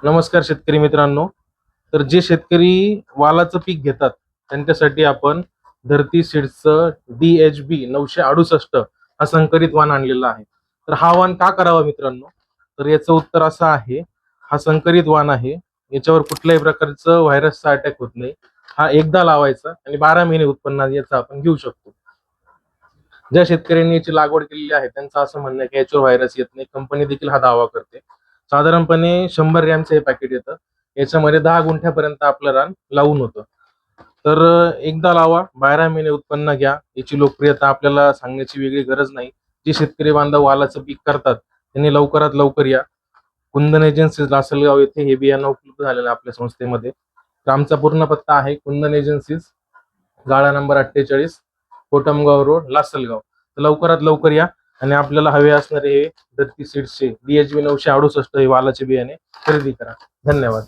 नमस्कार शेतकरी मित्रांनो. तर जे शेतकरी वालाचं पीक घेतात त्यांच्यासाठी आपण धरती सीड्सचं DHB 968 हा संकरित वाण आणलेला आहे. तर हा वाण का करावा मित्रांनो? तर याचं उत्तर असं आहे, हा संकरित वाण आहे. याच्यावर कुठल्याही प्रकारचं व्हायरसचा अटॅक होत नाही. हा एकदा लावायचा आणि 12 महिने उत्पन्न याचं आपण घेऊ शकतो. ज्या शेतकऱ्यांनी याची लागवड केलेली आहे त्यांचं असं म्हणणं आहे की याच्यावर व्हायरस येत नाही. कंपनी देखील हा दावा करते. साधारणपणे 100 ग्रॅमचं हे पॅकेट येतं. याच्यामध्ये 10 गुंठ्यापर्यंत आपलं रान लावून होतं. तर एकदा लावा, 12 महिने उत्पन्न घ्या. याची लोकप्रियता आपल्याला सांगण्याची वेगळी गरज नाही. जे शेतकरी बांधव वालाचं पीक करतात त्यांनी लवकरात लवकर या. कुंदन एजन्सीज लासलगाव येथे हे बियाणं उपलब्ध झालेलं आहे आपल्या संस्थेमध्ये. तर आमचा पूर्ण पत्ता आहे कुंदन एजन्सीज, गाळा नंबर 48, कोटमगाव रोड, लासलगाव. तर लवकरात लवकर या आणि आपल्याला हवे असणारे हे धरती सीड्सचे DHB 968 हे वालाचे बियाणे खरेदी करा. धन्यवाद.